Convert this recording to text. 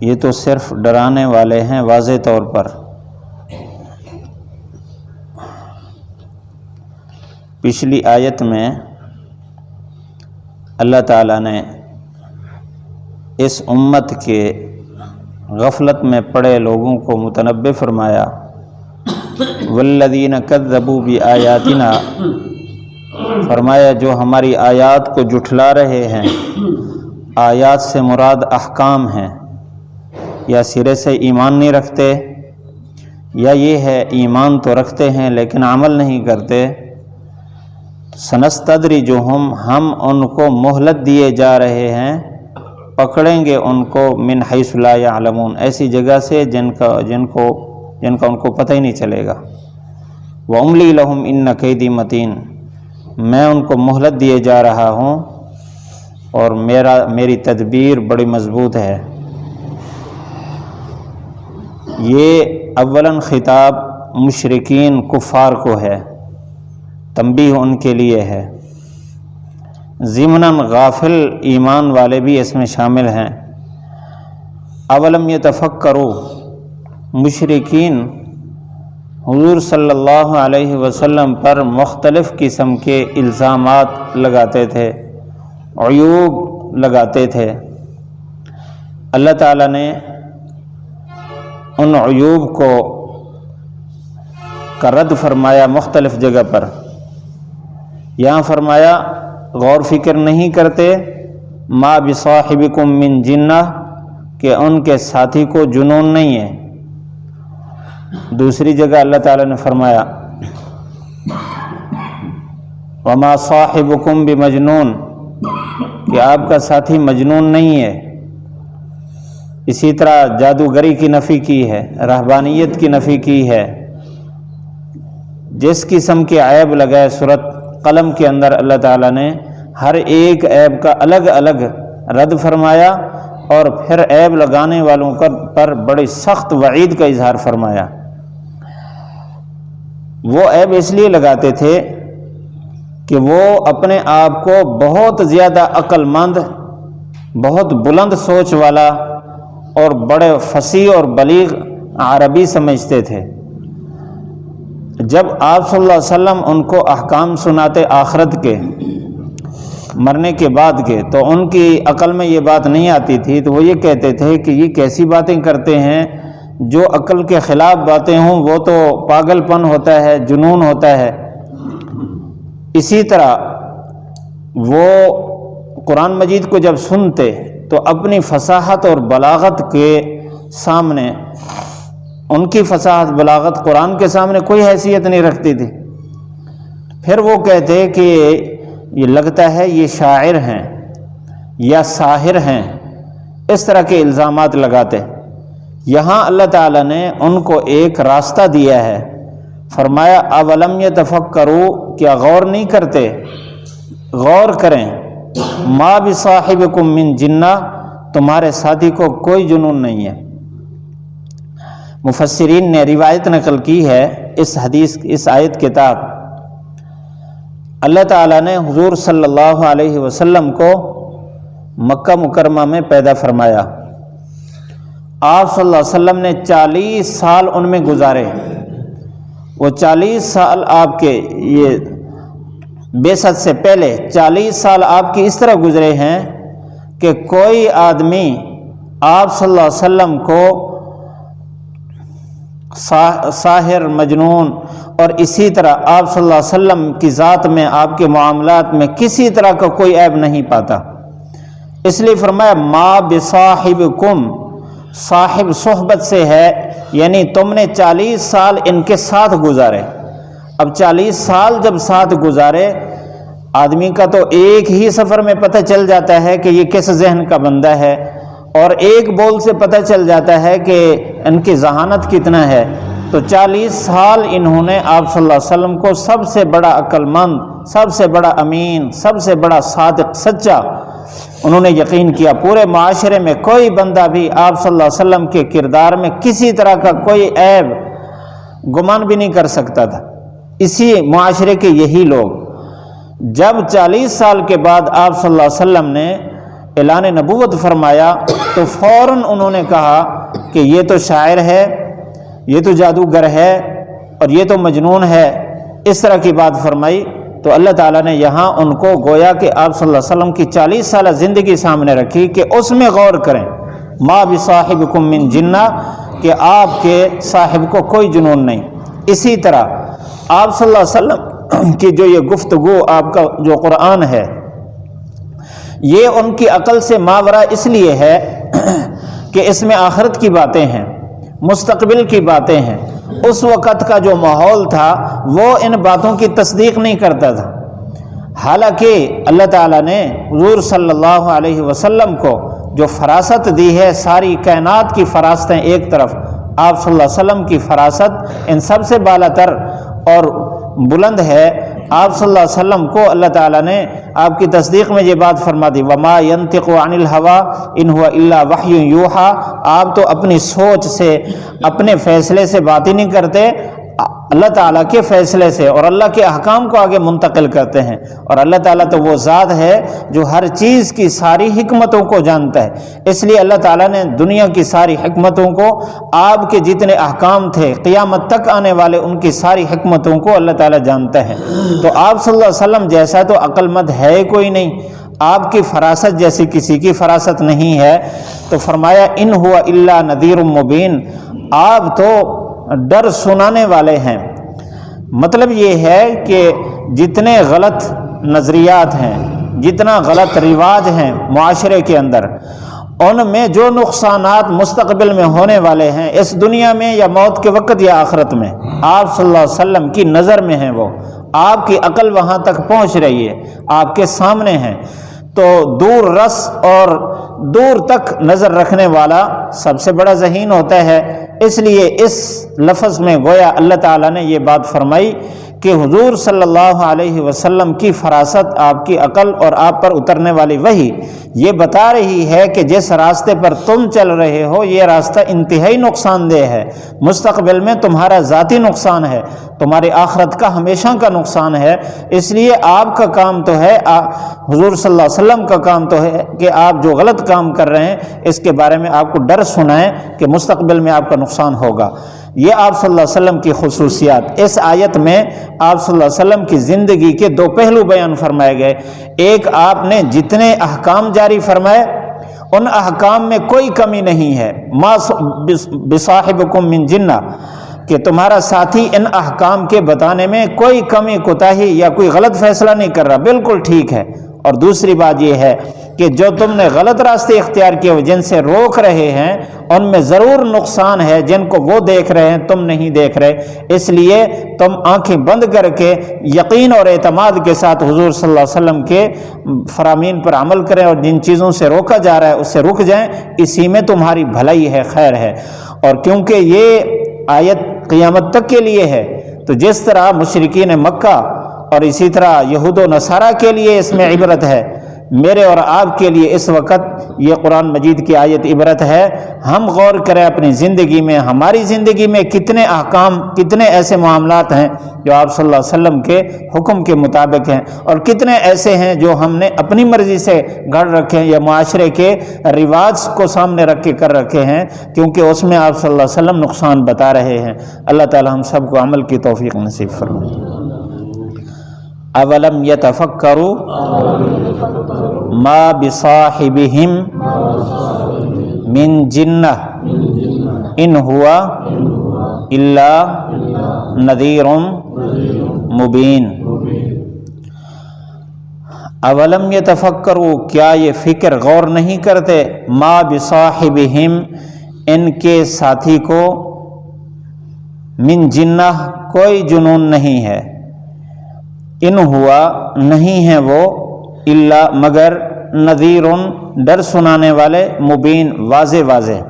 یہ تو صرف ڈرانے والے ہیں واضح طور پر۔ پچھلی آیت میں اللہ تعالیٰ نے اس امت کے غفلت میں پڑے لوگوں کو متنبہ فرمایا، والذین کذبوا بآیاتنا، فرمایا جو ہماری آیات کو جھٹلا رہے ہیں۔ آیات سے مراد احکام ہیں، یا سرے سے ایمان نہیں رکھتے، یا یہ ہے ایمان تو رکھتے ہیں لیکن عمل نہیں کرتے۔ سنستدرجہم، ہم ان کو مہلت دیے جا رہے ہیں، پکڑیں گے ان کو من حیث لا یعلمون، ایسی جگہ سے جن کا ان کو پتہ ہی نہیں چلے گا۔ وَأُمْلِي لَهُمْ إِنَّ كَيْدِي مَتِينٌ، میں ان کو مہلت دیے جا رہا ہوں اور میری تدبیر بڑی مضبوط ہے۔ یہ اولاً خطاب مشرکین کفار کو ہے، تنبیہ ان کے لیے ہے۔ ضمناً غافل ایمان والے بھی اس میں شامل ہیں۔ اولم یتفکروا، مشرکین حضور صلی اللہ علیہ وسلم پر مختلف قسم کے الزامات لگاتے تھے، عیوب لگاتے تھے۔ اللہ تعالیٰ نے ان عیوب کا رد فرمایا مختلف جگہ پر۔ یہاں فرمایا غور فکر نہیں کرتے، ما بصاحبکم من جنہ، کہ ان کے ساتھی کو جنون نہیں ہے۔ دوسری جگہ اللہ تعالیٰ نے فرمایا وما صاحبکم بمجنون، کہ آپ کا ساتھی مجنون نہیں ہے۔ اسی طرح جادوگری کی نفی کی ہے، رہبانیت کی نفی کی ہے۔ جس قسم کے عیب لگائے سورۃ قلم کے اندر اللہ تعالیٰ نے ہر ایک عیب کا الگ الگ رد فرمایا، اور پھر عیب لگانے والوں پر بڑی سخت وعید کا اظہار فرمایا۔ وہ عیب اس لیے لگاتے تھے کہ وہ اپنے آپ کو بہت زیادہ عقل مند، بہت بلند سوچ والا اور بڑے فصیح اور بلیغ عربی سمجھتے تھے۔ جب آپ صلی اللہ علیہ وسلم ان کو احکام سناتے آخرت کے، مرنے کے بعد کے، تو ان کی عقل میں یہ بات نہیں آتی تھی، تو وہ یہ کہتے تھے کہ یہ کیسی باتیں کرتے ہیں، جو عقل کے خلاف باتیں ہوں وہ تو پاگل پن ہوتا ہے، جنون ہوتا ہے۔ اسی طرح وہ قرآن مجید کو جب سنتے تو اپنی فصاحت اور بلاغت کے سامنے، ان کی فصاحت بلاغت قرآن کے سامنے کوئی حیثیت نہیں رکھتی تھی۔ پھر وہ کہتے کہ یہ لگتا ہے یہ شاعر ہیں یا ساحر ہیں، اس طرح کے الزامات لگاتے۔ یہاں اللہ تعالیٰ نے ان کو ایک راستہ دیا ہے، فرمایا اولم یتفکروا، کیا غور نہیں کرتے؟ غور کریں، ما بصاحبکم من جنہ، تمہارے ساتھی کو کوئی جنون نہیں ہے۔ مفسرین نے روایت نقل کی ہے اس آیت کے تحت اللہ تعالیٰ نے حضور صلی اللہ علیہ وسلم کو مکہ مکرمہ میں پیدا فرمایا۔ آپ صلی اللہ علیہ وسلم نے 40 سال ان میں گزارے۔ وہ 40 سال آپ کے، یہ بعثت سے پہلے 40 سال آپ کی اس طرح گزرے ہیں کہ کوئی آدمی آپ صلی اللہ علیہ وسلم کو ساحر، مجنون، اور اسی طرح آپ صلی اللہ علیہ وسلم کی ذات میں، آپ کے معاملات میں کسی طرح کا کوئی عیب نہیں پاتا۔ اس لیے فرمایا ما بصاحبکم، صاحب صحبت سے ہے، یعنی تم نے 40 سال ان کے ساتھ گزارے۔ اب 40 سال جب ساتھ گزارے، آدمی کا تو ایک ہی سفر میں پتہ چل جاتا ہے کہ یہ کس ذہن کا بندہ ہے، اور ایک بول سے پتہ چل جاتا ہے کہ ان کی ذہانت کتنا ہے۔ تو 40 سال انہوں نے آپ صلی اللہ علیہ وسلم کو سب سے بڑا عقل مند، سب سے بڑا امین، سب سے بڑا صادق، سچا انہوں نے یقین کیا۔ پورے معاشرے میں کوئی بندہ بھی آپ صلی اللہ علیہ وسلم کے کردار میں کسی طرح کا کوئی عیب گمان بھی نہیں کر سکتا تھا۔ اسی معاشرے کے یہی لوگ جب 40 سال کے بعد آپ صلی اللہ علیہ وسلم نے اعلان نبوت فرمایا تو فوراً انہوں نے کہا کہ یہ تو شاعر ہے، یہ تو جادوگر ہے اور یہ تو مجنون ہے، اس طرح کی بات فرمائی۔ تو اللہ تعالیٰ نے یہاں ان کو گویا کہ آپ صلی اللہ علیہ وسلم کی 40 سالہ زندگی سامنے رکھی کہ اس میں غور کریں، ما بصاحبکم من جنہ، کہ آپ کے صاحب کو کوئی جنون نہیں۔ اسی طرح آپ صلی اللہ علیہ وسلم کی جو یہ گفتگو، آپ کا جو قرآن ہے، یہ ان کی عقل سے ماورا اس لیے ہے کہ اس میں آخرت کی باتیں ہیں، مستقبل کی باتیں ہیں۔ اس وقت کا جو ماحول تھا وہ ان باتوں کی تصدیق نہیں کرتا تھا، حالانکہ اللہ تعالیٰ نے حضور صلی اللہ علیہ وسلم کو جو فراست دی ہے، ساری کائنات کی فراستیں ایک طرف، آپ صلی اللہ علیہ وسلم کی فراست ان سب سے بالا تر اور بلند ہے۔ آپ صلی اللہ علیہ وسلم کو اللہ تعالیٰ نے آپ کی تصدیق میں یہ بات فرما دی، وَمَا يَنطِقُ عَنِ الْهَوَىٰ إِنْ هُوَ إِلَّا وَحْيٌ يُوحَىٰ، آپ تو اپنی سوچ سے، اپنے فیصلے سے بات ہی نہیں کرتے، اللہ تعالیٰ کے فیصلے سے اور اللہ کے احکام کو آگے منتقل کرتے ہیں۔ اور اللہ تعالیٰ تو وہ ذات ہے جو ہر چیز کی ساری حکمتوں کو جانتا ہے، اس لیے اللہ تعالیٰ نے دنیا کی ساری حکمتوں کو، آپ کے جتنے احکام تھے قیامت تک آنے والے، ان کی ساری حکمتوں کو اللہ تعالیٰ جانتا ہے۔ تو آپ صلی اللہ علیہ وسلم جیسا تو عقل مند ہے کوئی نہیں، آپ کی فراست جیسی کسی کی فراست نہیں ہے۔ تو فرمایا ان ہوا الا نذیر مبین، آپ تو ڈر سنانے والے ہیں۔ مطلب یہ ہے کہ جتنے غلط نظریات ہیں، جتنا غلط رواج ہیں معاشرے کے اندر، ان میں جو نقصانات مستقبل میں ہونے والے ہیں، اس دنیا میں یا موت کے وقت یا آخرت میں، آپ صلی اللہ علیہ وسلم کی نظر میں ہیں، وہ آپ کی عقل وہاں تک پہنچ رہی ہے، آپ کے سامنے ہیں۔ تو دور رس اور دور تک نظر رکھنے والا سب سے بڑا ذہین ہوتا ہے، اس لیے اس لفظ میں گویا اللہ تعالیٰ نے یہ بات فرمائی کہ حضور صلی اللہ علیہ وسلم کی فراست، آپ کی عقل اور آپ پر اترنے والی وحی یہ بتا رہی ہے کہ جس راستے پر تم چل رہے ہو یہ راستہ انتہائی نقصان دہ ہے، مستقبل میں تمہارا ذاتی نقصان ہے، تمہاری آخرت کا ہمیشہ کا نقصان ہے۔ اس لیے آپ کا کام تو ہے، حضور صلی اللہ علیہ وسلم کا کام تو ہے کہ آپ جو غلط کام کر رہے ہیں اس کے بارے میں آپ کو ڈر سنائیں کہ مستقبل میں آپ کا نقصان ہوگا۔ یہ آپ صلی اللہ علیہ وسلم کی خصوصیات۔ اس آیت میں آپ صلی اللہ علیہ وسلم کی زندگی کے دو پہلو بیان فرمائے گئے، ایک آپ نے جتنے احکام جاری فرمائے ان احکام میں کوئی کمی نہیں ہے، ما بصاحبکم من جنہ، کہ تمہارا ساتھی ان احکام کے بتانے میں کوئی کمی کوتاہی یا کوئی غلط فیصلہ نہیں کر رہا، بالکل ٹھیک ہے۔ اور دوسری بات یہ ہے کہ جو تم نے غلط راستے اختیار کیے جن سے روک رہے ہیں ان میں ضرور نقصان ہے، جن کو وہ دیکھ رہے ہیں تم نہیں دیکھ رہے، اس لیے تم آنکھیں بند کر کے یقین اور اعتماد کے ساتھ حضور صلی اللہ علیہ وسلم کے فرامین پر عمل کریں، اور جن چیزوں سے روکا جا رہا ہے اس سے رک جائیں، اسی میں تمہاری بھلائی ہے، خیر ہے۔ اور کیونکہ یہ آیت قیامت تک کے لیے ہے، تو جس طرح مشرکین مکہ اور اسی طرح یہود و نصارہ کے لیے اس میں عبرت ہے، میرے اور آپ کے لیے اس وقت یہ قرآن مجید کی آیت عبرت ہے۔ ہم غور کریں اپنی زندگی میں، ہماری زندگی میں کتنے احکام، کتنے ایسے معاملات ہیں جو آپ صلی اللہ علیہ وسلم کے حکم کے مطابق ہیں، اور کتنے ایسے ہیں جو ہم نے اپنی مرضی سے گھڑ رکھے ہیں یا معاشرے کے رواج کو سامنے رکھ کے کر رکھے ہیں، کیونکہ اس میں آپ صلی اللہ علیہ وسلم نقصان بتا رہے ہیں۔ اللہ تعالی ہم سب کو عمل کی توفیق نصیب فرمائے۔ اولم یتفکروا ما بصاحبہم من جنہ ان ہوا الا نذیر مبین۔ اولم یتفکروا، کیا یہ فکر غور نہیں کرتے، ما بصاحبہم، ان کے ساتھی کو، من جنہ، کوئی جنون نہیں ہے، ان ہوا، نہیں ہے وہ، الا، مگر، نذیر، ڈر سنانے والے، مبین، واضح واضح۔